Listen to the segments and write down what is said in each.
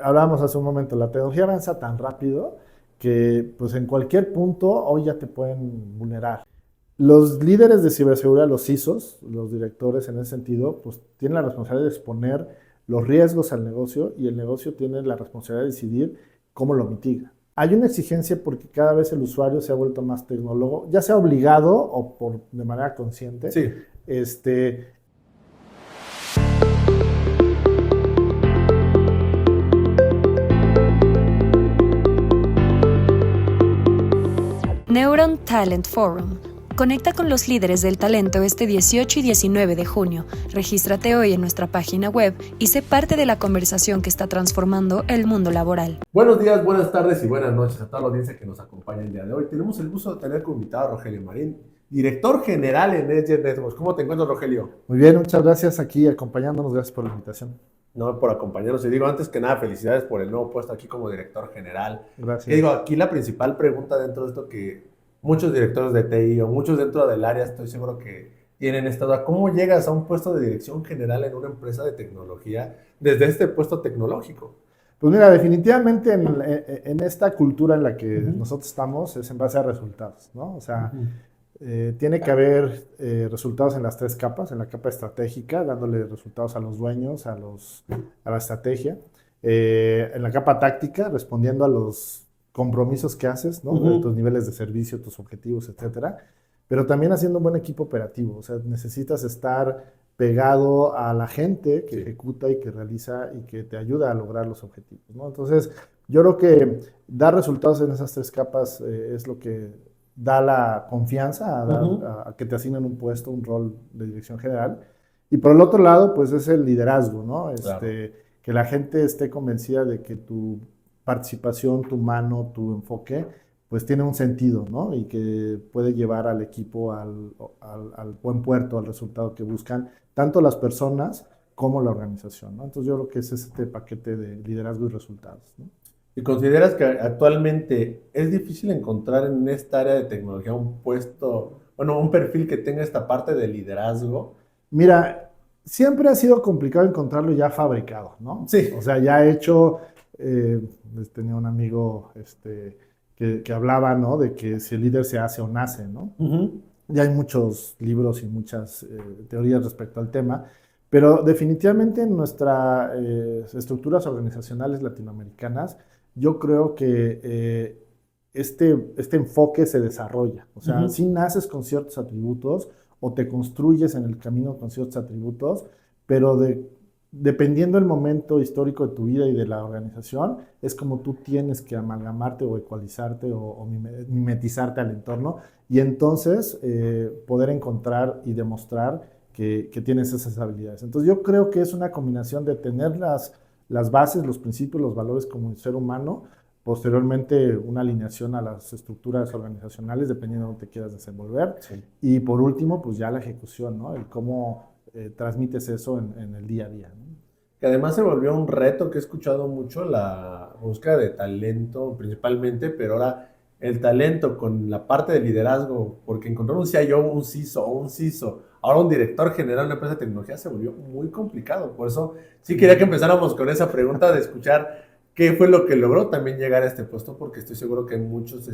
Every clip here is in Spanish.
Hablábamos hace un momento, la tecnología avanza tan rápido que pues en cualquier punto hoy ya te pueden vulnerar. Los líderes de ciberseguridad, los CISOs, los directores en ese sentido, pues tienen la responsabilidad de exponer los riesgos al negocio y el negocio tiene la responsabilidad de decidir cómo lo mitiga. Hay una exigencia porque cada vez el usuario se ha vuelto más tecnólogo, ya sea obligado o de manera consciente. Sí. Este, Neuron Talent Forum. Conecta con los líderes del talento este 18 y 19 de junio. Regístrate hoy en nuestra página web y sé parte de la conversación que está transformando el mundo laboral. Buenos días, buenas tardes y buenas noches a toda la audiencia que nos acompaña el día de hoy. Tenemos el gusto de tener como invitado a Rogelio Marín, director general en Edge Networks. ¿Cómo te encuentras, Rogelio? Muy bien, muchas gracias aquí acompañándonos, gracias por la invitación. No, por acompañarnos. Y digo, antes que nada, felicidades por el nuevo puesto aquí como director general. Y Gracias. digo, aquí la principal pregunta dentro de esto que muchos directores de TI o muchos dentro del área, estoy seguro que tienen esta duda. ¿Cómo llegas a un puesto de dirección general en una empresa de tecnología desde este puesto tecnológico? Pues mira, definitivamente en esta cultura en la que Ujú, nosotros estamos es en base a resultados, ¿no? O sea, ujú. tiene que haber resultados en las tres capas, en la capa estratégica, dándole resultados a los dueños, a la estrategia, en la capa táctica, respondiendo a los compromisos que haces, ¿no? De tus Ujú. niveles de servicio, tus objetivos, etcétera, pero también haciendo un buen equipo operativo, o sea, necesitas estar pegado a la gente que Sí, ejecuta y que realiza y que te ayuda a lograr los objetivos, ¿no? Entonces, yo creo que dar resultados en esas tres capas es lo que da la confianza ujú, a que te asignen un puesto, un rol de dirección general. Y por el otro lado, pues es el liderazgo, ¿no? claro. Que la gente esté convencida de que tu participación, tu mano, tu enfoque, pues tiene un sentido, ¿no? Y que puede llevar al equipo al buen puerto, al resultado que buscan, tanto las personas como la organización, ¿no? Entonces yo creo que es este paquete de liderazgo y resultados, ¿no? ¿Y consideras que actualmente es difícil encontrar en esta área de tecnología un puesto, bueno, un perfil que tenga esta parte de liderazgo? Mira, siempre ha sido complicado encontrarlo ya fabricado, ¿no? Sí. O sea, ya hecho, tenía un amigo que hablaba, ¿no? De que si el líder se hace o nace, ¿no? Ujú. Ya hay muchos libros y muchas teorías respecto al tema, pero definitivamente en nuestras estructuras organizacionales latinoamericanas, yo creo que este enfoque se desarrolla. O sea, Ujú. si naces con ciertos atributos o te construyes en el camino con ciertos atributos, pero dependiendo del momento histórico de tu vida y de la organización, es como tú tienes que amalgamarte o ecualizarte o mimetizarte al entorno y entonces poder encontrar y demostrar que tienes esas habilidades. Entonces yo creo que es una combinación de tener las bases, los principios, los valores como ser humano, posteriormente una alineación a las estructuras organizacionales, dependiendo de dónde te quieras desenvolver, Sí. y por último, pues ya la ejecución, ¿no? El cómo transmites eso en el día a día, ¿no? Que además se volvió un reto que he escuchado mucho, la búsqueda de talento principalmente, pero ahora el talento con la parte de liderazgo, porque encontrar un CIO, un CISO o un CISO, ahora un director general de una empresa de tecnología se volvió muy complicado. Por eso sí quería que Sí. empezáramos con esa pregunta de escuchar qué fue lo que logró también llegar a este puesto, porque estoy seguro que hay muchos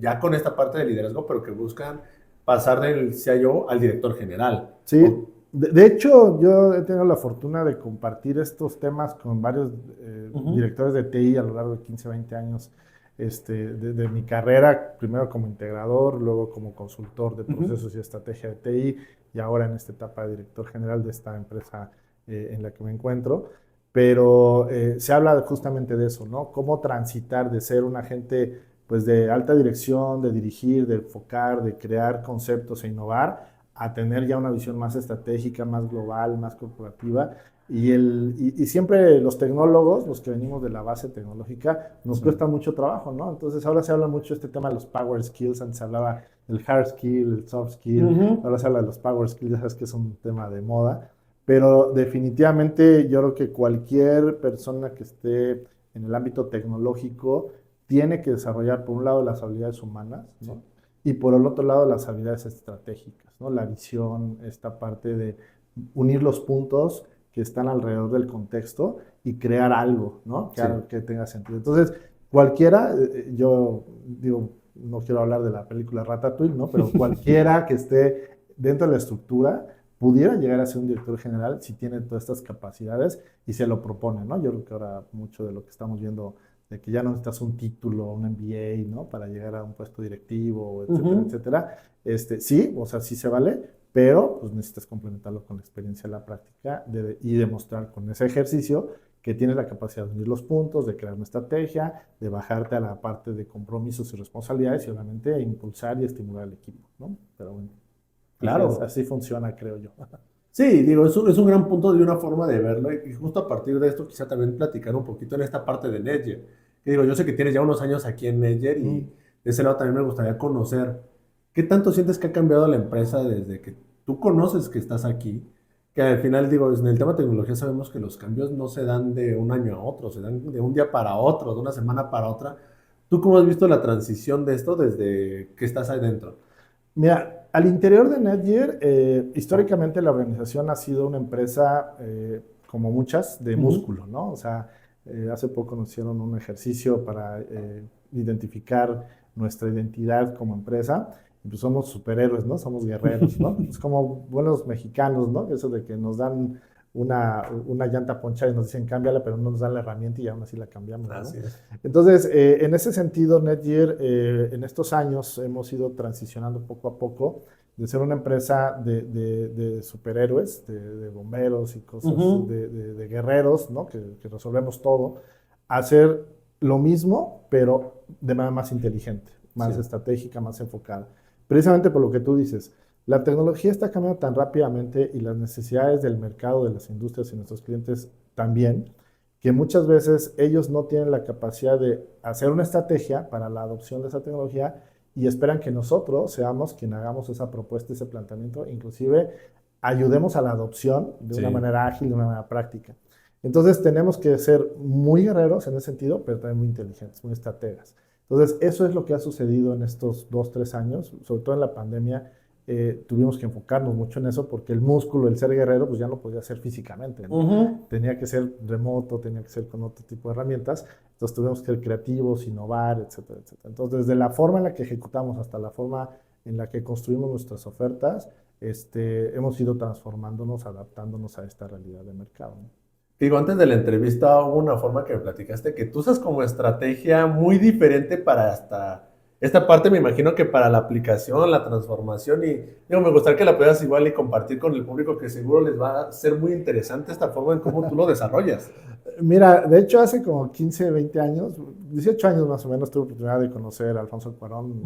ya con esta parte de liderazgo, pero que buscan pasar del CIO al director general. Sí, O, de hecho, yo he tenido la fortuna de compartir estos temas con varios ujú, directores de TI a lo largo de 15, 20 años de mi carrera, primero como integrador, luego como consultor de ujú. procesos y estrategia de TI y ahora en esta etapa de director general de esta empresa en la que me encuentro. Pero se habla justamente de eso, ¿no? Cómo transitar de ser un agente pues, de alta dirección, de dirigir, de enfocar, de crear conceptos e innovar a tener ya una visión más estratégica, más global, más corporativa. Y siempre los tecnólogos, los que venimos de la base tecnológica, nos Sí. cuesta mucho trabajo, ¿no? Entonces ahora se habla mucho de este tema de los power skills, antes se hablaba del hard skill, el soft skill, Ujú. ahora se habla de los power skills, ya sabes que es un tema de moda, pero definitivamente yo creo que cualquier persona que esté en el ámbito tecnológico tiene que desarrollar, por un lado, las habilidades humanas, Sí. ¿no? Y por el otro lado, las habilidades estratégicas, ¿no? La visión, esta parte de unir los puntos que están alrededor del contexto y crear algo, ¿no? Sí. Que tenga sentido. Entonces, cualquiera, yo digo, no quiero hablar de la película Ratatouille, ¿no? Pero cualquiera que esté dentro de la estructura pudiera llegar a ser un director general si tiene todas estas capacidades y se lo propone, ¿no? Yo creo que ahora mucho de lo que estamos viendo, de que ya no necesitas un título, un MBA, ¿no? Para llegar a un puesto directivo, etcétera, etcétera. Sí, o sea, sí se vale, pero pues necesitas complementarlo con la experiencia, la práctica y demostrar con ese ejercicio que tienes la capacidad de unir los puntos, de crear una estrategia, de bajarte a la parte de compromisos y responsabilidades y obviamente impulsar y estimular al equipo, ¿no? Pero bueno, Claro. así funciona, creo yo. Sí, digo, es un gran punto de una forma de verlo y justo a partir de esto quizá también platicar un poquito en esta parte de Netgear. Que digo, yo sé que tienes ya unos años aquí en Netgear y de ese lado también me gustaría conocer qué tanto sientes que ha cambiado la empresa desde que tú conoces que estás aquí, que al final digo, en el tema de tecnología sabemos que los cambios no se dan de un año a otro, se dan de un día para otro, de una semana para otra. ¿Tú cómo has visto la transición de esto desde que estás ahí dentro? Mira, al interior de Netgear, históricamente la organización ha sido una empresa, como muchas, de músculo, ¿no? O sea, hace poco nos hicieron un ejercicio para identificar nuestra identidad como empresa. Y pues somos superhéroes, ¿no? Somos guerreros, ¿no? Es como buenos mexicanos, ¿no? Eso de que nos dan una llanta ponchada y nos dicen cámbiala, pero no nos dan la herramienta y aún así la cambiamos, ¿no? Así es. Entonces, en ese sentido, Netgear, en estos años hemos ido transicionando poco a poco de ser una empresa de superhéroes, de bomberos y cosas, de guerreros, ¿no? Que resolvemos todo, a hacer lo mismo, pero de manera más inteligente, más Sí. estratégica, más enfocada. Precisamente por lo que tú dices, la tecnología está cambiando tan rápidamente y las necesidades del mercado, de las industrias y nuestros clientes también, que muchas veces ellos no tienen la capacidad de hacer una estrategia para la adopción de esa tecnología y esperan que nosotros seamos quien hagamos esa propuesta, ese planteamiento, inclusive ayudemos a la adopción de una manera ágil, de una manera práctica. Entonces tenemos que ser muy guerreros en ese sentido, pero también muy inteligentes, muy estrategas. Entonces eso es lo que ha sucedido en estos 2, 3 años, sobre todo en la pandemia. Tuvimos que enfocarnos mucho en eso porque el músculo, el ser guerrero, pues ya no podía ser físicamente, ¿no? Tenía que ser remoto, tenía que ser con otro tipo de herramientas. Entonces tuvimos que ser creativos, innovar, etcétera, etcétera. Entonces, desde la forma en la que ejecutamos hasta la forma en la que construimos nuestras ofertas, hemos ido transformándonos, adaptándonos a esta realidad de mercado, ¿no? Digo, antes de la entrevista hubo una forma que me platicaste que tú usas como estrategia muy diferente para esta parte, me imagino que para la aplicación, la transformación y digo, me gustaría que la puedas igual y compartir con el público que seguro les va a ser muy interesante esta forma en cómo tú lo desarrollas. Mira, de hecho hace como 15, 20 años, 18 años más o menos, tuve la oportunidad de conocer a Alfonso Cuarón,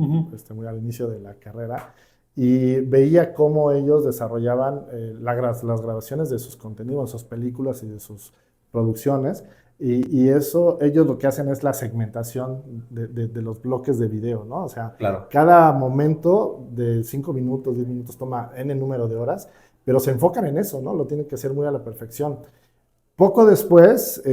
muy al inicio de la carrera, y veía cómo ellos desarrollaban las grabaciones de sus contenidos, de sus películas y de sus producciones, y eso, ellos lo que hacen es la segmentación de los bloques de video, ¿no? O sea, Claro. cada momento de 5 minutos, 10 minutos toma N número de horas, pero se enfocan en eso, ¿no? Lo tienen que hacer muy a la perfección. Poco después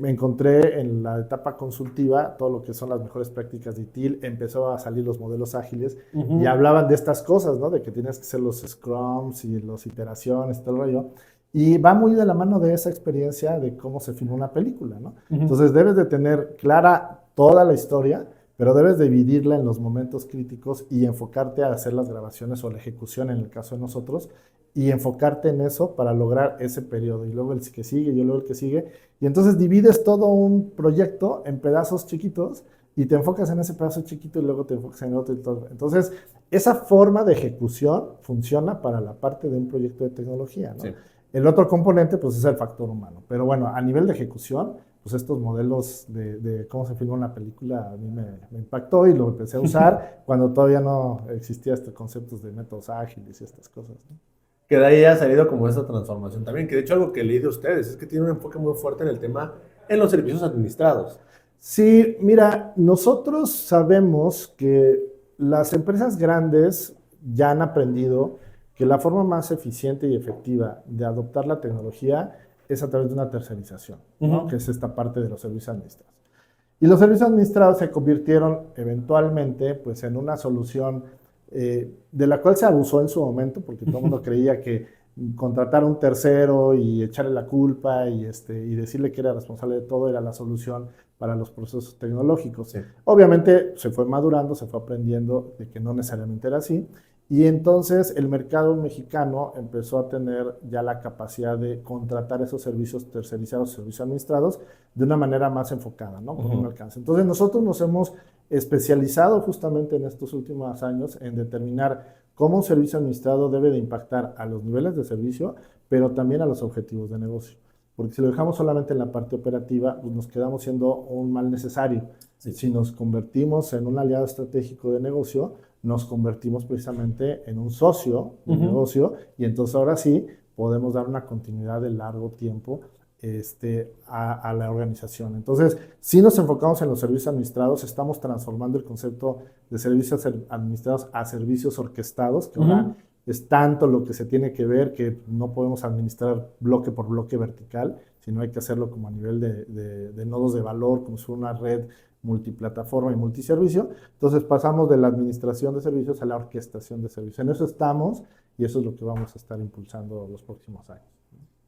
me encontré en la etapa consultiva todo lo que son las mejores prácticas de ITIL, empezó a salir los modelos ágiles y hablaban de estas cosas, ¿no? De que tienes que hacer los scrums y las iteraciones, todo el rollo. Y va muy de la mano de esa experiencia de cómo se filma una película, ¿no? Entonces debes de tener clara toda la historia, pero debes dividirla en los momentos críticos y enfocarte a hacer las grabaciones o la ejecución en el caso de nosotros y enfocarte en eso para lograr ese periodo y luego el que sigue y luego el que sigue y entonces divides todo un proyecto en pedazos chiquitos y te enfocas en ese pedazo chiquito y luego te enfocas en otro y todo. Entonces esa forma de ejecución funciona para la parte de un proyecto de tecnología, ¿no? Sí. El otro componente pues es el factor humano, pero bueno, a nivel de ejecución pues estos modelos de cómo se filma una película a mí me impactó y lo empecé a usar cuando todavía no existía estos conceptos de métodos ágiles y estas cosas, ¿no? Que de ahí ha salido como esta transformación también, que de hecho algo que leí de ustedes es que tiene un enfoque muy fuerte en el tema en los servicios administrados. Sí, mira, nosotros sabemos que las empresas grandes ya han aprendido que la forma más eficiente y efectiva de adoptar la tecnología es a través de una tercerización, ¿no? Que es esta parte de los servicios administrados. Y los servicios administrados se convirtieron eventualmente pues, en una solución de la cual se abusó en su momento, porque todo el mundo creía que contratar a un tercero y echarle la culpa y decirle que era responsable de todo era la solución para los procesos tecnológicos. Sí. Obviamente se fue madurando, se fue aprendiendo de que no necesariamente era así, y entonces el mercado mexicano empezó a tener ya la capacidad de contratar esos servicios tercerizados, servicios administrados, de una manera más enfocada, ¿no? Con un alcance. Entonces nosotros nos hemos especializado justamente en estos últimos años en determinar cómo un servicio administrado debe de impactar a los niveles de servicio, pero también a los objetivos de negocio. Porque si lo dejamos solamente en la parte operativa, pues nos quedamos siendo un mal necesario. Sí. Si nos convertimos en un aliado estratégico de negocio, nos convertimos precisamente en un socio de negocio, y entonces ahora sí podemos dar una continuidad de largo tiempo a la organización. Entonces, si nos enfocamos en los servicios administrados, estamos transformando el concepto de servicios administrados a servicios orquestados, que ahora es tanto lo que se tiene que ver que no podemos administrar bloque por bloque vertical, sino hay que hacerlo como a nivel de nodos de valor, como si fuera una red multiplataforma y multiservicio. Entonces pasamos de la administración de servicios a la orquestación de servicios. En eso estamos, y eso es lo que vamos a estar impulsando los próximos años.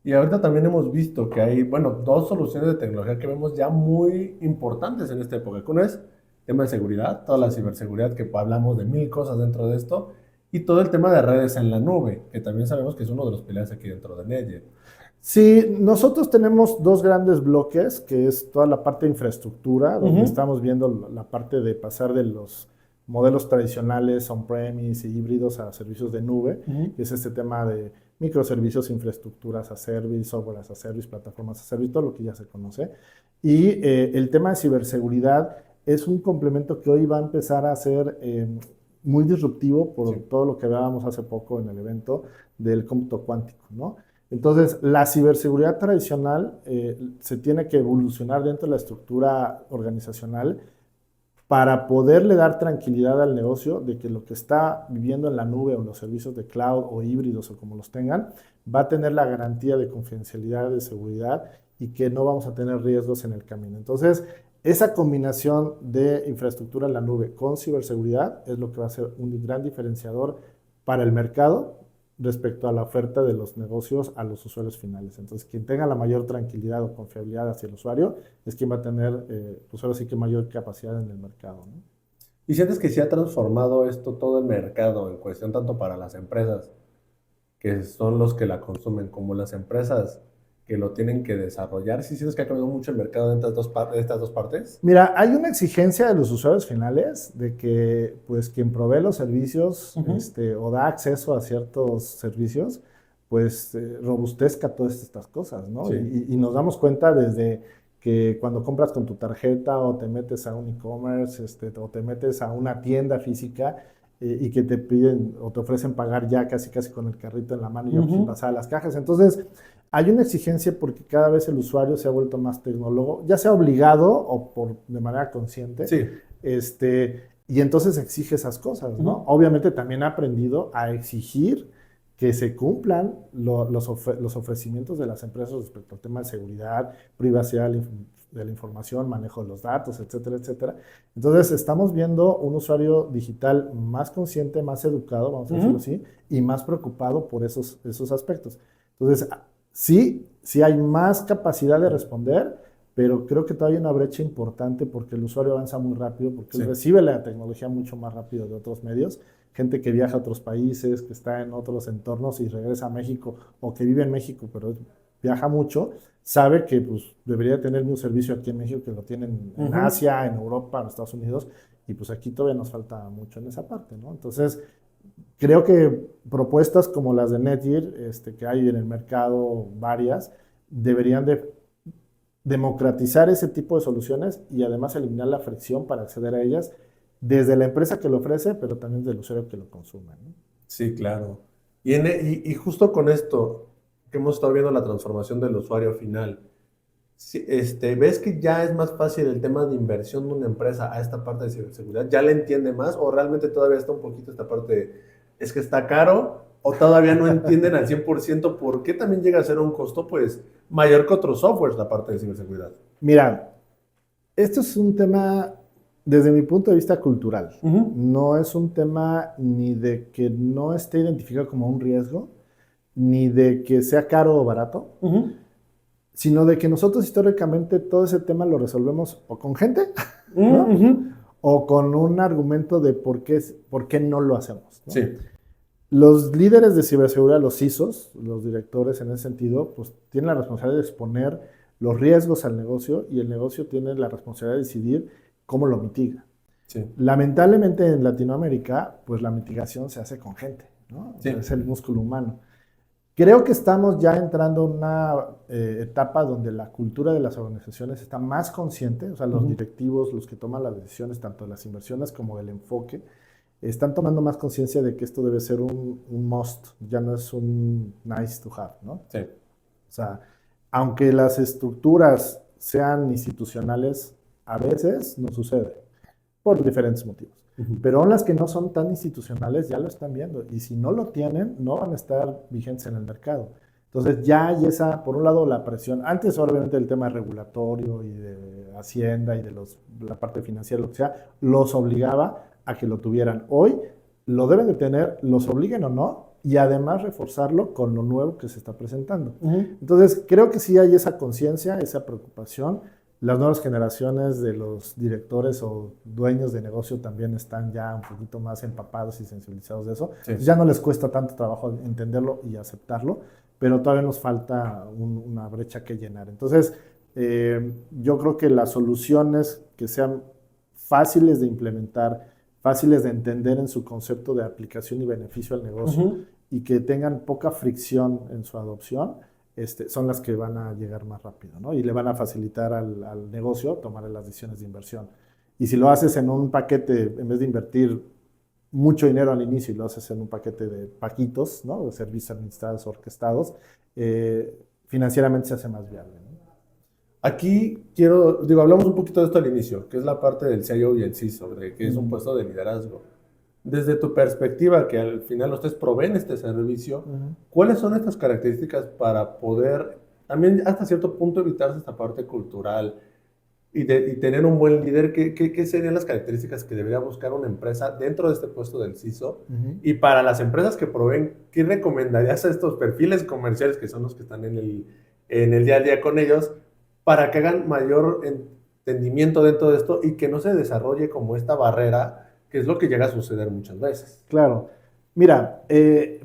Y ahorita también hemos visto que hay, bueno, dos soluciones de tecnología que vemos ya muy importantes en esta época. Uno es el tema de seguridad, toda la ciberseguridad, que hablamos de 1000 cosas dentro de esto, y todo el tema de redes en la nube, que también sabemos que es uno de los pilares aquí dentro de Netgear. Sí, nosotros tenemos dos grandes bloques, que es toda la parte de infraestructura, donde estamos viendo la parte de pasar de los modelos tradicionales on-premise y híbridos a servicios de nube, que es este tema de microservicios, infraestructuras a service, software as a service, plataformas a service, todo lo que ya se conoce. Y el tema de ciberseguridad es un complemento que hoy va a empezar a ser muy disruptivo por todo lo que hablábamos hace poco en el evento del cómputo cuántico, ¿no? Entonces, la ciberseguridad tradicional se tiene que evolucionar dentro de la estructura organizacional para poderle dar tranquilidad al negocio de que lo que está viviendo en la nube o en los servicios de cloud o híbridos o como los tengan, va a tener la garantía de confidencialidad, de seguridad, y que no vamos a tener riesgos en el camino. Entonces, esa combinación de infraestructura en la nube con ciberseguridad es lo que va a ser un gran diferenciador para el mercado respecto a la oferta de los negocios a los usuarios finales. Entonces, quien tenga la mayor tranquilidad o confiabilidad hacia el usuario es quien va a tener, pues ahora sí que mayor capacidad en el mercado, ¿no? ¿Y sientes que se ha transformado esto todo el mercado en cuestión tanto para las empresas, que son los que la consumen, como las empresas que lo tienen que desarrollar? ¿Sí sientes que ha cambiado mucho el mercado de estas dos partes? Mira, hay una exigencia de los usuarios finales de que, pues, quien provee los servicios o da acceso a ciertos servicios, pues, robustezca todas estas cosas, ¿no? Sí. Y nos damos cuenta desde que cuando compras con tu tarjeta o te metes a un e-commerce o te metes a una tienda física y que te piden o te ofrecen pagar ya casi con el carrito en la mano y sin pasar a las cajas. Entonces, hay una exigencia porque cada vez el usuario se ha vuelto más tecnólogo, ya sea obligado o de manera consciente. Sí. Y entonces exige esas cosas, ¿no? Obviamente también ha aprendido a exigir que se cumplan los ofrecimientos de las empresas respecto al tema de seguridad, privacidad de la información, manejo de los datos, etcétera, etcétera. Entonces estamos viendo un usuario digital más consciente, más educado, vamos a decirlo así, y más preocupado por esos aspectos. Entonces, sí hay más capacidad de responder, pero creo que todavía hay una brecha importante porque el usuario avanza muy rápido, porque él recibe la tecnología mucho más rápido de otros medios. Gente que viaja a otros países, que está en otros entornos y regresa a México, o que vive en México, pero viaja mucho, sabe que pues, debería tener el mismo servicio aquí en México que lo tienen en Asia, en Europa, en Estados Unidos, y pues aquí todavía nos falta mucho en esa parte, ¿no? Entonces, creo que propuestas como las de Netgear, que hay en el mercado varias, deberían de democratizar ese tipo de soluciones y además eliminar la fricción para acceder a ellas desde la empresa que lo ofrece, pero también del usuario que lo consume, ¿no? Sí, claro. Y justo con esto, que hemos estado viendo la transformación del usuario final, ¿ves que ya es más fácil el tema de inversión de una empresa a esta parte de ciberseguridad? ¿Ya le entiende más o realmente todavía está un poquito esta parte, es que está caro o todavía no entienden al 100% por qué también llega a ser un costo pues mayor que otros softwares la parte de ciberseguridad? Mira, esto es un tema desde mi punto de vista cultural. No es un tema ni de que no esté identificado como un riesgo, ni de que sea caro o barato, sino de que nosotros históricamente todo ese tema lo resolvemos o con gente, ¿no? O con un argumento de por qué no lo hacemos, ¿no? Sí. Los líderes de ciberseguridad, los CISOs, los directores en ese sentido, pues tienen la responsabilidad de exponer los riesgos al negocio y el negocio tiene la responsabilidad de decidir cómo lo mitiga. Sí. Lamentablemente en Latinoamérica, pues la mitigación se hace con gente, ¿no? Sí. Es el músculo humano. Creo que estamos ya entrando en una etapa donde la cultura de las organizaciones está más consciente, o sea, los directivos, los que toman las decisiones, tanto de las inversiones como del enfoque, están tomando más conciencia de que esto debe ser un must, ya no es un nice to have, ¿no? Sí. O sea, aunque las estructuras sean institucionales, a veces no sucede, por diferentes motivos. Pero aún las que no son tan institucionales ya lo están viendo, y si no lo tienen, no van a estar vigentes en el mercado. Entonces ya hay esa, por un lado, la presión. Antes, obviamente, el tema regulatorio y de Hacienda y de la parte financiera, lo que sea, los obligaba a que lo tuvieran. Hoy lo deben de tener, los obliguen o no, y además reforzarlo con lo nuevo que se está presentando. Entonces, creo que sí hay esa conciencia, esa preocupación. Las nuevas generaciones de los directores o dueños de negocio también están ya un poquito más empapados y sensibilizados de eso. Sí. Entonces ya no les cuesta tanto trabajo entenderlo y aceptarlo, pero todavía nos falta una brecha que llenar. Entonces, yo creo que las soluciones que sean fáciles de implementar, fáciles de entender en su concepto de aplicación y beneficio al negocio, y que tengan poca fricción en su adopción, son las que van a llegar más rápido, ¿no? Y le van a facilitar al negocio tomar las decisiones de inversión. Y si lo haces en un paquete, en vez de invertir mucho dinero al inicio y lo haces en un paquete de paquitos, ¿no? De servicios administrados, orquestados, financieramente se hace más viable, ¿no? Aquí hablamos un poquito de esto al inicio, que es la parte del CIO y el CISO, de que es un puesto de liderazgo. Desde tu perspectiva, que al final ustedes proveen este servicio, ¿cuáles son estas características para poder también hasta cierto punto evitarse esta parte cultural y tener un buen líder? ¿Qué serían las características que debería buscar una empresa dentro de este puesto del CISO? Y para las empresas que proveen, ¿qué recomendarías a estos perfiles comerciales que son los que están en el día a día con ellos para que hagan mayor entendimiento dentro de esto y que no se desarrolle como esta barrera, que es lo que llega a suceder muchas veces? Claro. Mira,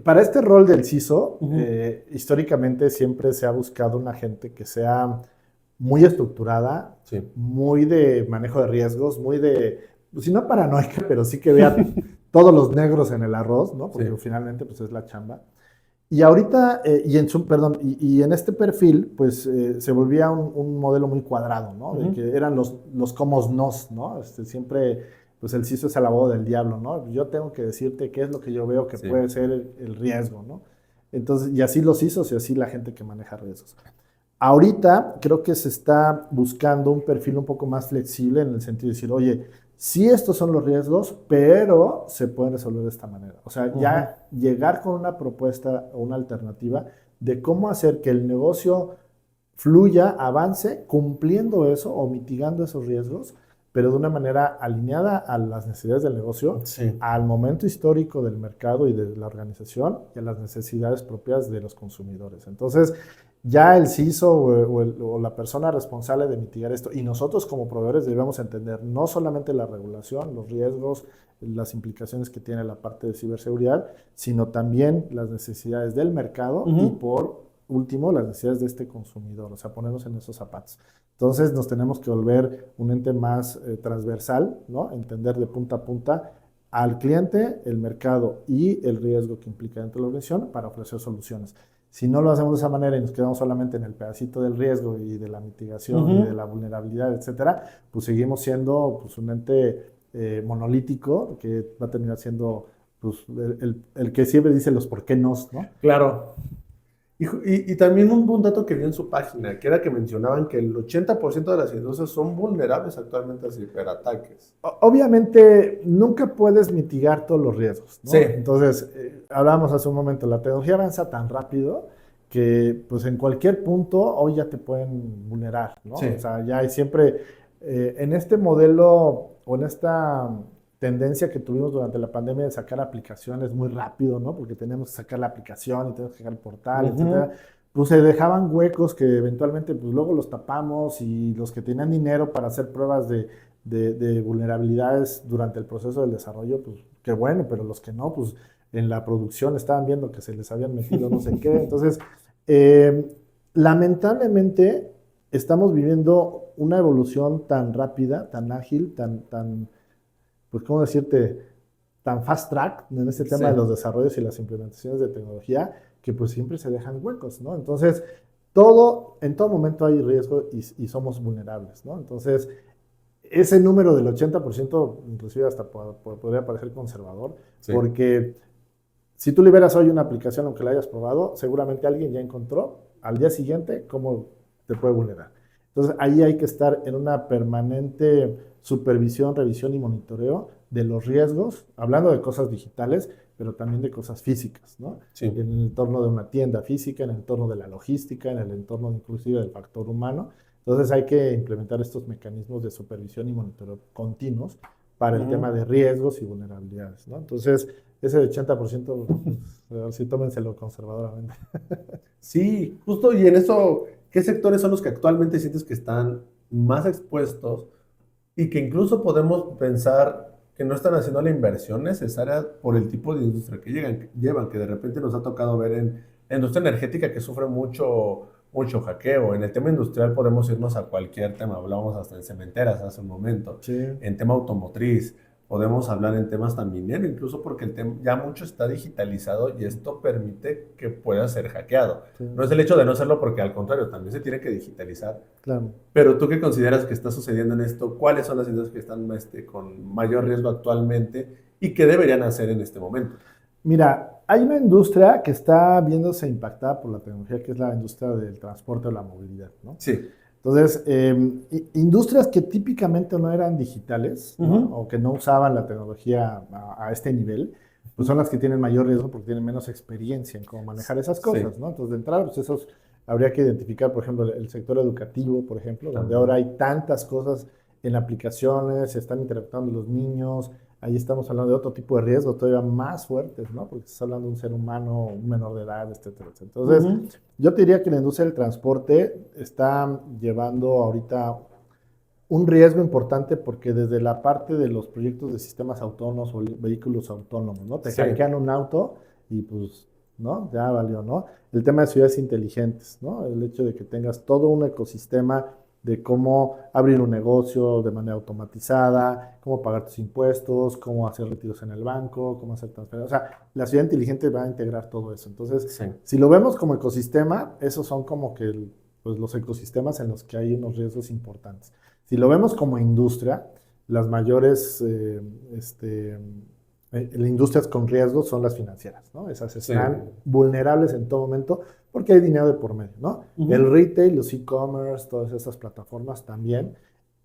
para este rol del CISO, históricamente siempre se ha buscado una gente que sea muy estructurada, sí, muy de manejo de riesgos, muy de, pues, si no paranoica, pero sí que vea todos los negros en el arroz, ¿no? Porque finalmente pues es la chamba. Y ahorita, y en este perfil, pues se volvía un modelo muy cuadrado, ¿no? De que eran los cómo nos, ¿no? Siempre, pues el CISO es el abogado del diablo, ¿no? Yo tengo que decirte qué es lo que yo veo que puede ser el riesgo, ¿no? Entonces, y así los CISOs y así la gente que maneja riesgos. Ahorita creo que se está buscando un perfil un poco más flexible en el sentido de decir, oye, sí, estos son los riesgos, pero se pueden resolver de esta manera. O sea, ya llegar con una propuesta o una alternativa de cómo hacer que el negocio fluya, avance, cumpliendo eso o mitigando esos riesgos, pero de una manera alineada a las necesidades del negocio, al momento histórico del mercado y de la organización y a las necesidades propias de los consumidores. Entonces, ya el CISO o la persona responsable de mitigar esto, y nosotros como proveedores debemos entender no solamente la regulación, los riesgos, las implicaciones que tiene la parte de ciberseguridad, sino también las necesidades del mercado y por último las necesidades de este consumidor, o sea, ponernos en esos zapatos. Entonces nos tenemos que volver un ente más transversal, ¿no? Entender de punta a punta al cliente, el mercado y el riesgo que implica dentro de la organización para ofrecer soluciones. Si no lo hacemos de esa manera y nos quedamos solamente en el pedacito del riesgo y de la mitigación y de la vulnerabilidad, etcétera, pues seguimos siendo pues, un ente monolítico que va a terminar siendo pues, el que siempre dice los por qué nos, ¿no? Claro. Y también un dato que vi en su página, que era que mencionaban que el 80% de las industrias son vulnerables actualmente a ciberataques. Obviamente, nunca puedes mitigar todos los riesgos, ¿no? Sí. Entonces, hablábamos hace un momento, la tecnología avanza tan rápido que pues en cualquier punto hoy ya te pueden vulnerar, ¿no? Sí. O sea, ya hay siempre, en este modelo o en esta tendencia que tuvimos durante la pandemia de sacar aplicaciones muy rápido, ¿no? Porque teníamos que sacar la aplicación y teníamos que sacar el portal, etcétera. Pues se dejaban huecos que eventualmente, pues luego los tapamos y los que tenían dinero para hacer pruebas de vulnerabilidades durante el proceso del desarrollo, pues qué bueno, pero los que no, pues en la producción estaban viendo que se les habían metido no sé qué. Entonces, lamentablemente, estamos viviendo una evolución tan rápida, tan ágil, pues, ¿cómo decirte? Tan fast track en este tema de los desarrollos y las implementaciones de tecnología, que pues siempre se dejan huecos, ¿no? Entonces, en todo momento hay riesgo y somos vulnerables, ¿no? Entonces, ese número del 80%, inclusive hasta podría parecer conservador, porque si tú liberas hoy una aplicación, aunque la hayas probado, seguramente alguien ya encontró al día siguiente cómo te puede vulnerar. Entonces, ahí hay que estar en una permanente supervisión, revisión y monitoreo de los riesgos, hablando de cosas digitales, pero también de cosas físicas, ¿no? Sí. En el entorno de una tienda física, en el entorno de la logística, en el entorno inclusive del factor humano. Entonces hay que implementar estos mecanismos de supervisión y monitoreo continuos para el tema de riesgos y vulnerabilidades, ¿no? Entonces, ese 80%, pues, sí, tómenselo conservadoramente. Sí, justo, y en eso, ¿qué sectores son los que actualmente sientes que están más expuestos y que incluso podemos pensar que no están haciendo la inversión necesaria por el tipo de industria que llevan, que de repente nos ha tocado ver en la industria energética que sufre mucho hackeo? En el tema industrial podemos irnos a cualquier tema, hablábamos hasta en cementeras hace un momento, Sí. en tema automotriz, podemos hablar en temas tan minero, incluso porque el tema ya mucho está digitalizado y esto permite que pueda ser hackeado. Sí. No es el hecho de no hacerlo, porque al contrario, también se tiene que digitalizar. Claro. Pero tú, ¿qué consideras que está sucediendo en esto? ¿Cuáles son las industrias que están con mayor riesgo actualmente y qué deberían hacer en este momento? Mira, hay una industria que está viéndose impactada por la tecnología, que es la industria del transporte o la movilidad, ¿no? Sí. Entonces, industrias que típicamente no eran digitales, ¿no? O que no usaban la tecnología a este nivel, pues son las que tienen mayor riesgo porque tienen menos experiencia en cómo manejar esas cosas, ¿no? Entonces, de entrada, pues esos habría que identificar, por ejemplo, el sector educativo, por ejemplo, donde ahora hay tantas cosas en aplicaciones, se están interactuando los niños. Ahí estamos hablando de otro tipo de riesgos todavía más fuertes, ¿no? Porque estás hablando de un ser humano, un menor de edad, etcétera, etcétera. Entonces, yo te diría que la industria del transporte está llevando ahorita un riesgo importante porque desde la parte de los proyectos de sistemas autónomos o vehículos autónomos, ¿no? Te hackean un auto y pues, ¿no? Ya valió, ¿no? El tema de ciudades inteligentes, ¿no? El hecho de que tengas todo un ecosistema de cómo abrir un negocio de manera automatizada, cómo pagar tus impuestos, cómo hacer retiros en el banco, cómo hacer transferencias. O sea, la ciudad inteligente va a integrar todo eso. Entonces, si lo vemos como ecosistema, esos son como que pues, los ecosistemas en los que hay unos riesgos importantes. Si lo vemos como industria, las mayores industrias con riesgos son las financieras, ¿no? Esas están vulnerables en todo momento porque hay dinero de por medio, ¿no? El retail, los e-commerce, todas estas plataformas también,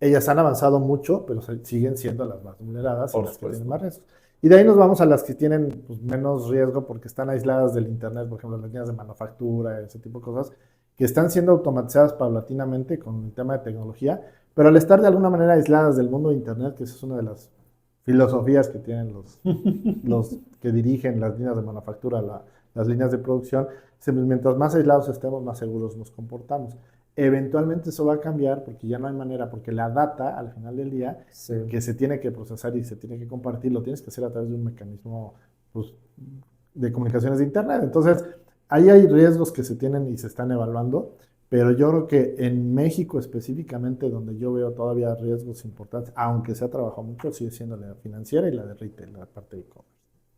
ellas han avanzado mucho, pero siguen siendo las más vulneradas y las que tienen más riesgos. Y de ahí nos vamos a las que tienen pues, menos riesgo porque están aisladas del internet, por ejemplo, las líneas de manufactura, ese tipo de cosas, que están siendo automatizadas paulatinamente con el tema de tecnología, pero al estar de alguna manera aisladas del mundo de internet, que esa es una de las filosofías que tienen los que dirigen las líneas de manufactura, las líneas de producción, mientras más aislados estemos, más seguros nos comportamos. Eventualmente eso va a cambiar porque ya no hay manera, porque la data al final del día que se tiene que procesar y se tiene que compartir, lo tienes que hacer a través de un mecanismo pues, de comunicaciones de internet. Entonces, ahí hay riesgos que se tienen y se están evaluando, pero yo creo que en México específicamente, donde yo veo todavía riesgos importantes, aunque se ha trabajado mucho, sigue siendo la financiera y la de retail, la parte de e-commerce.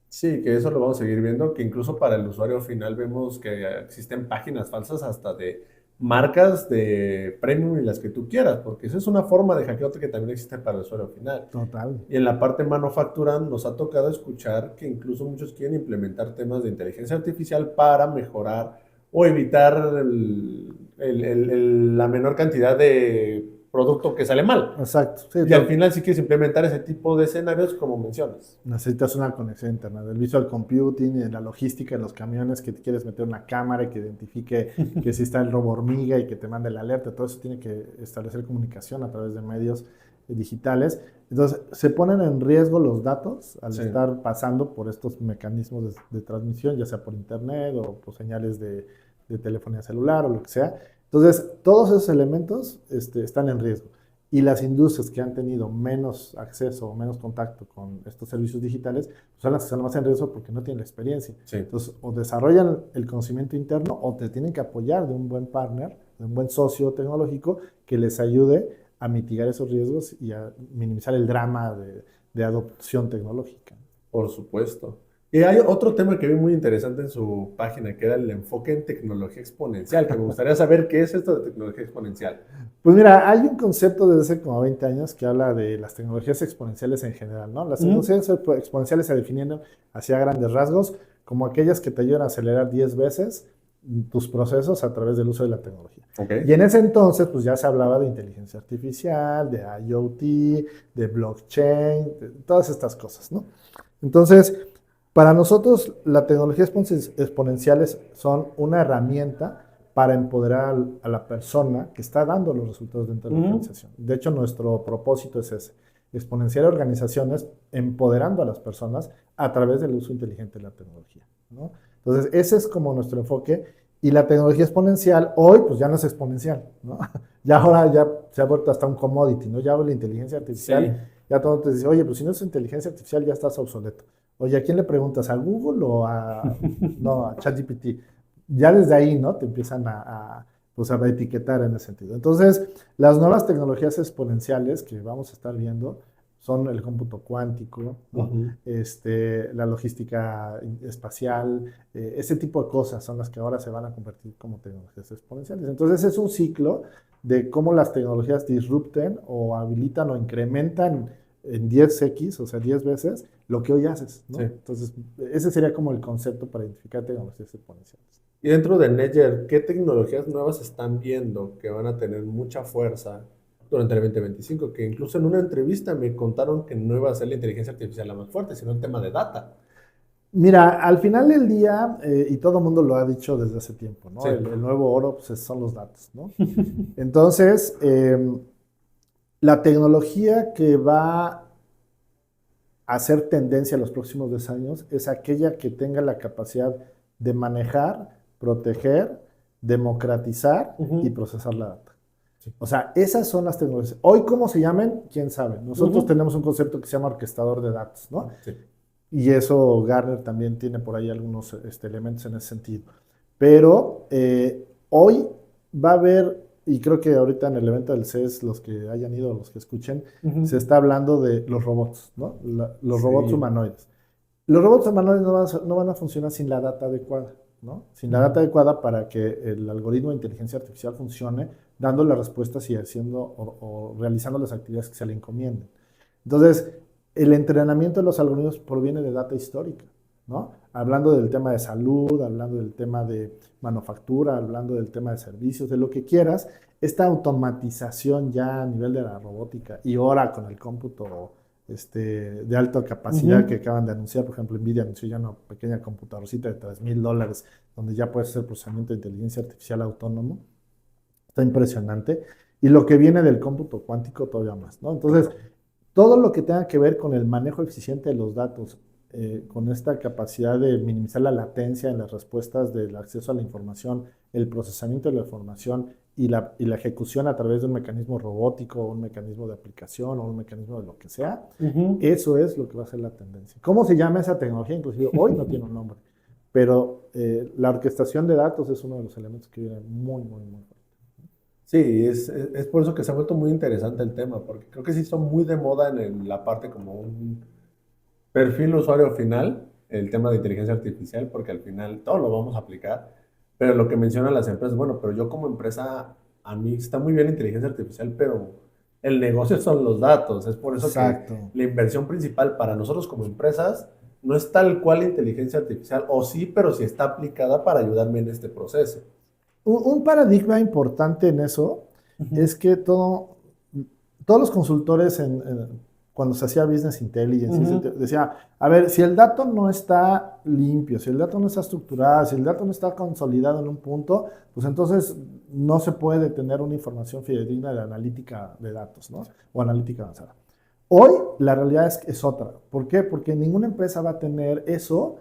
Sí, que eso lo vamos a seguir viendo, que incluso para el usuario final vemos que existen páginas falsas hasta de marcas de premium y las que tú quieras, porque esa es una forma de hackeo que también existe para el usuario final. Total. Y en la parte manufactura nos ha tocado escuchar que incluso muchos quieren implementar temas de inteligencia artificial para mejorar o evitar la menor cantidad de producto que sale mal. Exacto. Sí, y al final, si quieres implementar ese tipo de escenarios, como mencionas. Necesitas una conexión a internet, el visual computing, la logística en los camiones, que te quieres meter una cámara y que identifique que si está el robo hormiga y que te mande la alerta. Todo eso tiene que establecer comunicación a través de medios digitales. Entonces, se ponen en riesgo los datos al Sí. estar pasando por estos mecanismos de transmisión, ya sea por internet o por señales de telefonía celular o lo que sea. Entonces, todos esos elementos están en riesgo. Y las industrias que han tenido menos acceso o menos contacto con estos servicios digitales, pues son las que están más en riesgo porque no tienen la experiencia. Sí. Entonces, o desarrollan el conocimiento interno o te tienen que apoyar de un buen partner, de un buen socio tecnológico que les ayude a mitigar esos riesgos y a minimizar el drama de adopción tecnológica. Por supuesto. Y hay otro tema que vi muy interesante en su página, que era el enfoque en tecnología exponencial, que me gustaría saber qué es esto de tecnología exponencial. Pues mira, hay un concepto desde hace como 20 años que habla de las tecnologías exponenciales en general, ¿no? Las tecnologías exponenciales se definen hacia grandes rasgos como aquellas que te ayudan a acelerar 10 veces tus procesos a través del uso de la tecnología. Okay. Y en ese entonces, pues ya se hablaba de inteligencia artificial, de IoT, de blockchain, de todas estas cosas, ¿no? Entonces, para nosotros, las tecnologías exponenciales son una herramienta para empoderar a la persona que está dando los resultados dentro de la organización. De hecho, nuestro propósito es ese, exponenciar organizaciones empoderando a las personas a través del uso inteligente de la tecnología, ¿no? Entonces, ese es como nuestro enfoque. Y la tecnología exponencial hoy, pues ya no es exponencial, ¿no? Ya ahora ya se ha vuelto hasta un commodity, ¿no? Ya la inteligencia artificial, sí. Ya todo te dice, oye, pues si no es inteligencia artificial ya estás obsoleto. Oye, ¿a quién le preguntas? ¿A Google o no, a ChatGPT? Ya desde ahí, ¿no? Te empiezan pues a etiquetar en ese sentido. Entonces, las nuevas tecnologías exponenciales que vamos a estar viendo son el cómputo cuántico, ¿no? La logística espacial, ese tipo de cosas son las que ahora se van a convertir como tecnologías exponenciales. Entonces es un ciclo de cómo las tecnologías disrupten o habilitan o incrementan en 10x, o sea, 10 veces, lo que hoy haces, ¿no? Sí. Entonces, ese sería como el concepto para identificar tecnologías exponenciales. Y dentro de Nedger, ¿qué tecnologías nuevas están viendo que van a tener mucha fuerza durante el 2025? Que incluso en una entrevista me contaron que no iba a ser la inteligencia artificial la más fuerte, sino el tema de data. Mira, al final del día, y todo el mundo lo ha dicho desde hace tiempo, ¿no? Sí. El nuevo oro pues, son los datos, ¿no? Entonces, la tecnología que va a hacer tendencia en los próximos 10 años es aquella que tenga la capacidad de manejar, proteger, democratizar y procesar la data. Sí. O sea, esas son las tecnologías. Hoy, ¿cómo se llaman? ¿Quién sabe? Nosotros tenemos un concepto que se llama orquestador de datos, ¿no? Sí. Y eso Gartner también tiene por ahí algunos elementos en ese sentido. Pero hoy va a haber, y creo que ahorita en el evento del CES, los que hayan ido, los que escuchen, se está hablando de los robots, ¿no? Los robots humanoides. Los robots humanoides no van a funcionar sin la data adecuada, ¿no? Sin la data adecuada para que el algoritmo de inteligencia artificial funcione, dando las respuestas y haciendo o realizando las actividades que se le encomienden. Entonces, el entrenamiento de los algoritmos proviene de data histórica, ¿no? Hablando del tema de salud, hablando del tema de manufactura, hablando del tema de servicios, de lo que quieras, esta automatización ya a nivel de la robótica y ahora con el cómputo de alta capacidad que acaban de anunciar, por ejemplo, NVIDIA anunció ya una pequeña computadorcita de $3,000 donde ya puede hacer procesamiento de inteligencia artificial autónomo. Está impresionante. Y lo que viene del cómputo cuántico todavía más, ¿no? Entonces, todo lo que tenga que ver con el manejo eficiente de los datos, con esta capacidad de minimizar la latencia en las respuestas del acceso a la información, el procesamiento de la información y la ejecución a través de un mecanismo robótico, un mecanismo de aplicación o un mecanismo de lo que sea, eso es lo que va a ser la tendencia. ¿Cómo se llama esa tecnología? Inclusive hoy no tiene un nombre, pero la orquestación de datos es uno de los elementos que viene muy, muy, muy fuerte. Sí, es por eso que se ha vuelto muy interesante el tema, porque creo que sí son muy de moda en la parte como un perfil usuario final, el tema de inteligencia artificial, porque al final todo lo vamos a aplicar, pero lo que mencionan las empresas, bueno, pero yo como empresa, a mí está muy bien la inteligencia artificial, pero el negocio son los datos, es por eso que la inversión principal para nosotros como empresas no es tal cual la inteligencia artificial, o sí, pero sí está aplicada para ayudarme en este proceso. Un paradigma importante en eso es que todos los consultores cuando se hacía Business Intelligence, Ujú. decía, a ver, si el dato no está limpio, si el dato no está estructurado, si el dato no está consolidado en un punto, pues entonces no se puede tener una información fidedigna de analítica de datos, ¿no? O analítica avanzada. Hoy la realidad es otra. ¿Por qué? Porque ninguna empresa va a tener eso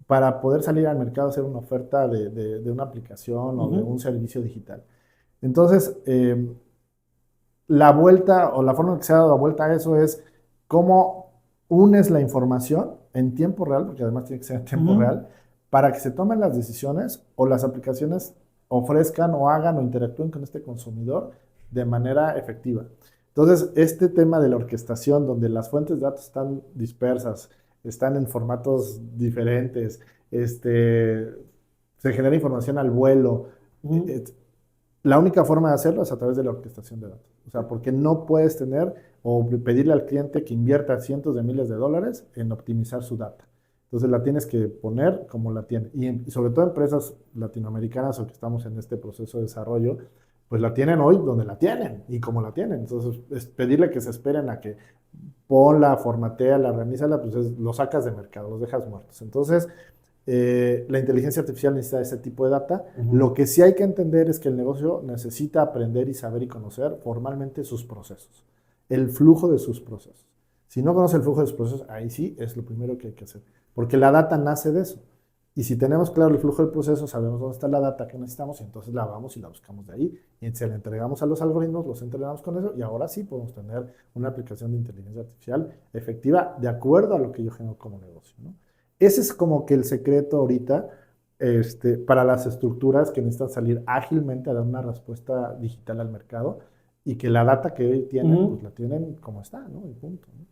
para poder salir al mercado a hacer una oferta de una aplicación o de Ujú. un servicio digital. Entonces, la vuelta o la forma en que se ha dado la vuelta a eso es cómo unes la información en tiempo real, porque además tiene que ser en tiempo Ujú. real, para que se tomen las decisiones o las aplicaciones ofrezcan o hagan o interactúen con este consumidor de manera efectiva. Entonces, este tema de la orquestación, donde las fuentes de datos están dispersas, están en formatos diferentes, se genera información al vuelo, Ujú. la única forma de hacerlo es a través de la orquestación de datos. O sea, porque no puedes tener o pedirle al cliente que invierta cientos de miles de dólares en optimizar su data. Entonces la tienes que poner como la tiene. Y sobre todo empresas latinoamericanas o que estamos en este proceso de desarrollo, pues la tienen hoy donde la tienen y como la tienen. Entonces es pedirle que se esperen a que ponla, formateala, organízala, pues lo sacas de mercado, los dejas muertos. Entonces, la inteligencia artificial necesita ese tipo de data. Ujú. Lo que sí hay que entender es que el negocio necesita aprender y saber y conocer formalmente sus procesos, el flujo de sus procesos. Si no conoce el flujo de sus procesos, ahí sí es lo primero que hay que hacer, porque la data nace de eso. Y si tenemos claro el flujo del proceso, sabemos dónde está la data que necesitamos y entonces la vamos y la buscamos de ahí y se la entregamos a los algoritmos, los entrenamos con eso y ahora sí podemos tener una aplicación de inteligencia artificial efectiva de acuerdo a lo que yo genero como negocio, ¿no? Ese es como que el secreto ahorita para las estructuras que necesitan salir ágilmente a dar una respuesta digital al mercado y que la data que hoy tienen, pues Ujú. la tienen como está, ¿no? Y punto, ¿no?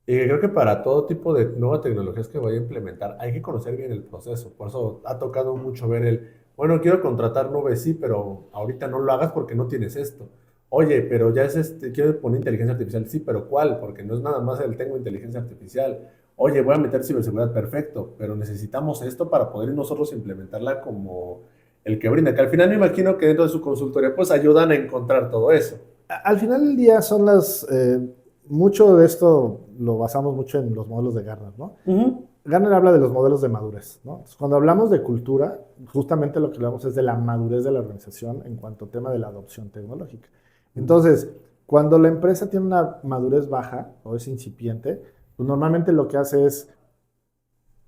Y creo que para todo tipo de nuevas tecnologías que vaya a implementar hay que conocer bien el proceso. Por eso ha tocado mucho ver bueno, quiero contratar nubes, sí, pero ahorita no lo hagas porque no tienes esto. Oye, pero ya es quiero poner inteligencia artificial, sí, pero ¿cuál? Porque no es nada más el tengo inteligencia artificial. Oye, voy a meter ciberseguridad, perfecto, pero necesitamos esto para poder nosotros implementarla como el que brinda. Que al final me imagino que dentro de su consultoría pues ayudan a encontrar todo eso. Al final del día son mucho de esto lo basamos mucho en los modelos de Gartner, ¿no? Ujú. Gartner habla de los modelos de madurez, ¿no? Entonces, cuando hablamos de cultura, justamente lo que hablamos es de la madurez de la organización en cuanto a tema de la adopción tecnológica. Ujú. Entonces, cuando la empresa tiene una madurez baja o es incipiente, pues normalmente lo que hace es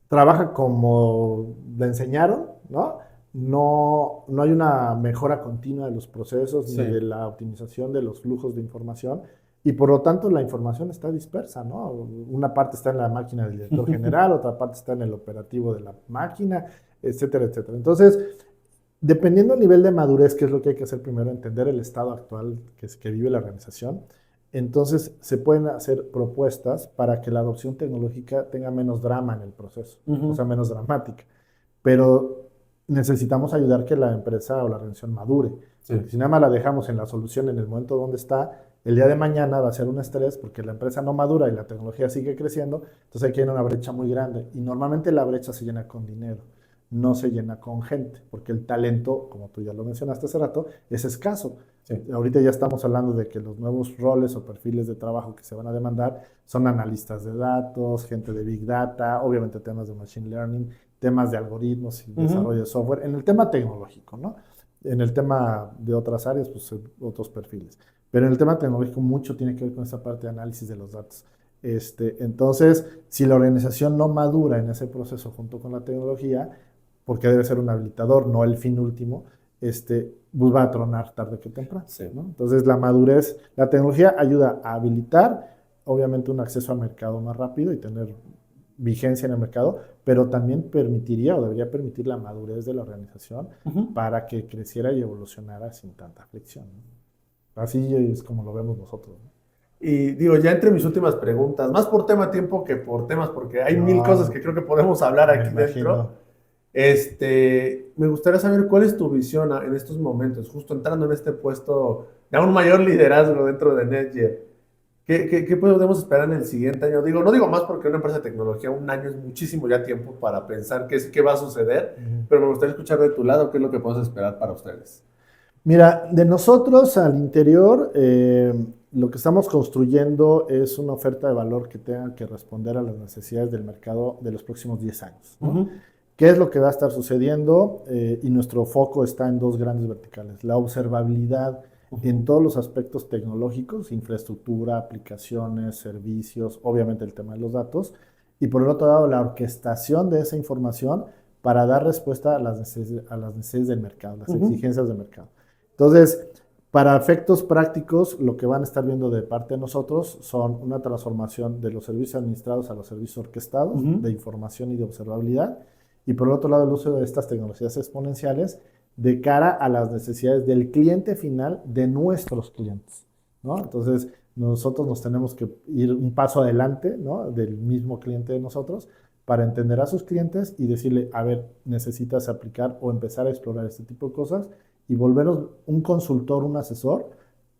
trabaja como le enseñaron, ¿no? No hay una mejora continua de los procesos ni de Sí. la optimización de los flujos de información y por lo tanto la información está dispersa, ¿no? Una parte está en la máquina del director general, otra parte está en el operativo de la máquina, etcétera, etcétera. Entonces, dependiendo del nivel de madurez, que es lo que hay que hacer primero, entender el estado actual que vive la organización, entonces se pueden hacer propuestas para que la adopción tecnológica tenga menos drama en el proceso, o sea, Ujú. menos dramática. Pero necesitamos ayudar que la empresa o la organización madure, porque Sí. si nada más la dejamos en la solución en el momento donde está, el día de mañana va a ser un estrés porque la empresa no madura y la tecnología sigue creciendo, entonces aquí hay una brecha muy grande y normalmente la brecha se llena con dinero, no se llena con gente, porque el talento, como tú ya lo mencionaste hace rato, es escaso. Sí. Ahorita ya estamos hablando de que los nuevos roles o perfiles de trabajo que se van a demandar son analistas de datos, gente de Big Data, obviamente temas de Machine Learning, temas de algoritmos y desarrollo Ujú. de software, en el tema tecnológico, ¿no? En el tema de otras áreas, pues otros perfiles. Pero en el tema tecnológico mucho tiene que ver con esta parte de análisis de los datos. Entonces, si la organización no madura en ese proceso junto con la tecnología, porque debe ser un habilitador, no el fin último, pues va a tronar tarde que temprano, Sí. ¿no? Entonces, la madurez, la tecnología ayuda a habilitar, obviamente, un acceso al mercado más rápido y tener vigencia en el mercado, pero también permitiría o debería permitir la madurez de la organización Ujú. para que creciera y evolucionara sin tanta fricción, ¿no? Así es como lo vemos nosotros, ¿no? Y digo, ya entre mis últimas preguntas, más por tema tiempo que por temas, porque hay mil cosas que No, creo que podemos hablar me aquí dentro. imagino. Me gustaría saber cuál es tu visión en estos momentos, justo entrando en este puesto de un mayor liderazgo dentro de Netgear. ¿Qué podemos esperar en el siguiente año? Digo, no digo más porque una empresa de tecnología, un año es muchísimo ya tiempo para pensar qué va a suceder, Uh-huh. pero me gustaría escuchar de tu lado qué es lo que podemos esperar para ustedes. Mira, de nosotros al interior, lo que estamos construyendo es una oferta de valor que tenga que responder a las necesidades del mercado de los próximos 10 años, ¿no? Ujú. ¿Qué es lo que va a estar sucediendo? Y nuestro foco está en dos grandes verticales. La observabilidad en todos los aspectos tecnológicos, infraestructura, aplicaciones, servicios, obviamente el tema de los datos. Y por el otro lado, la orquestación de esa información para dar respuesta a las necesidades del mercado, las exigencias del mercado. Entonces, para efectos prácticos, lo que van a estar viendo de parte de nosotros son una transformación de los servicios administrados a los servicios orquestados, de información y de observabilidad. Y por el otro lado, el uso de estas tecnologías exponenciales de cara a las necesidades del cliente final de nuestros clientes, ¿no? Entonces, nosotros nos tenemos que ir un paso adelante, ¿no? Del mismo cliente de nosotros para entender a sus clientes y decirle, a ver, necesitas aplicar o empezar a explorar este tipo de cosas y volvernos un consultor, un asesor,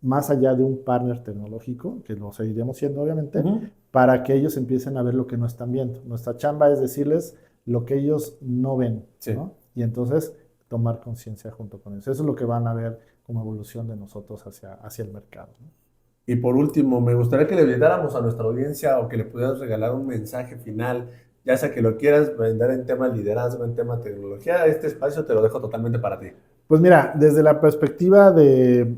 más allá de un partner tecnológico, que lo seguiremos siendo obviamente, para que ellos empiecen a ver lo que no están viendo. Nuestra chamba es decirles lo que ellos no ven, Sí. ¿no? Y entonces tomar conciencia junto con ellos. Eso es lo que van a ver como evolución de nosotros hacia el mercado, ¿no? Y por último, me gustaría que le brindáramos a nuestra audiencia o que le pudieras regalar un mensaje final, ya sea que lo quieras vender en tema liderazgo, en tema tecnología. Este espacio te lo dejo totalmente para ti. Pues mira, desde la perspectiva de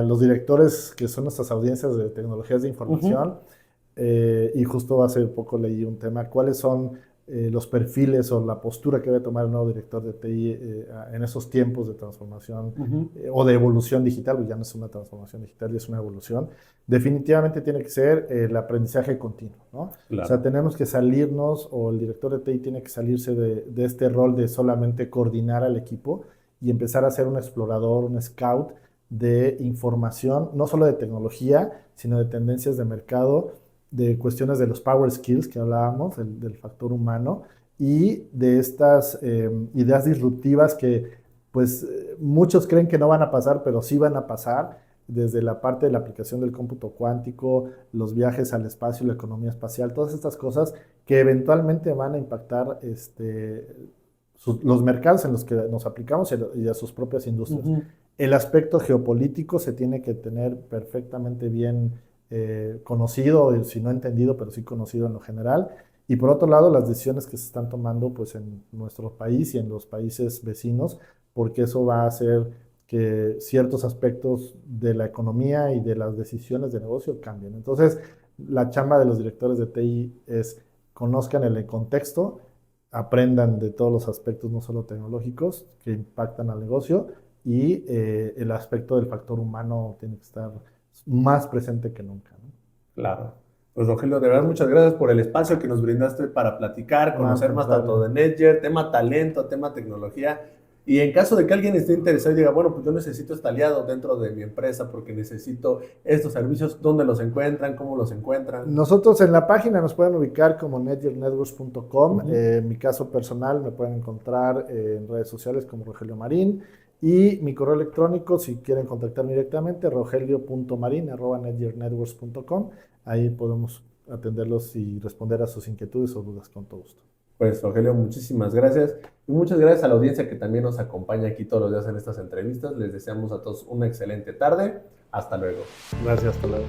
los directores que son nuestras audiencias de tecnologías de información, y justo hace poco leí un tema, cuáles son los perfiles o la postura que debe tomar el nuevo director de TI en esos tiempos de transformación o de evolución digital, pues ya no es una transformación digital, ya es una evolución. Definitivamente tiene que ser el aprendizaje continuo, ¿no? Claro. O sea, tenemos que salirnos, o el director de TI tiene que salirse de este rol de solamente coordinar al equipo y empezar a ser un explorador, un scout de información, no solo de tecnología, sino de tendencias de mercado, de cuestiones de los power skills que hablábamos, del factor humano, y de estas ideas disruptivas que pues muchos creen que no van a pasar, pero sí van a pasar, desde la parte de la aplicación del cómputo cuántico, los viajes al espacio, la economía espacial, todas estas cosas que eventualmente van a impactar los mercados en los que nos aplicamos y a sus propias industrias. El aspecto geopolítico se tiene que tener perfectamente bien conocido, si no entendido, pero sí conocido en lo general. Y por otro lado, las decisiones que se están tomando pues, en nuestro país y en los países vecinos, porque eso va a hacer que ciertos aspectos de la economía y de las decisiones de negocio cambien. Entonces, la chamba de los directores de TI es conozcan el contexto, aprendan de todos los aspectos, no solo tecnológicos, que impactan al negocio, y el aspecto del factor humano tiene que estar más presente que nunca, ¿no? Claro. Pues Rogelio, de verdad, muchas gracias por el espacio que nos brindaste para platicar, conocer más tanto de NETGEAR, tema talento, tema tecnología. Y en caso de que alguien esté interesado y diga, bueno, pues yo necesito este aliado dentro de mi empresa porque necesito estos servicios, ¿dónde los encuentran? ¿Cómo los encuentran? Nosotros en la página nos pueden ubicar como netgearnetworks.com. En mi caso personal me pueden encontrar en redes sociales como Rogelio Marín. Y mi correo electrónico, si quieren contactarme directamente, rogelio.marin@netgearnetworks.com. Ahí podemos atenderlos y responder a sus inquietudes o dudas con todo gusto. Pues Rogelio, muchísimas gracias. Y muchas gracias a la audiencia que también nos acompaña aquí todos los días en estas entrevistas. Les deseamos a todos una excelente tarde. Hasta luego. Gracias, hasta luego.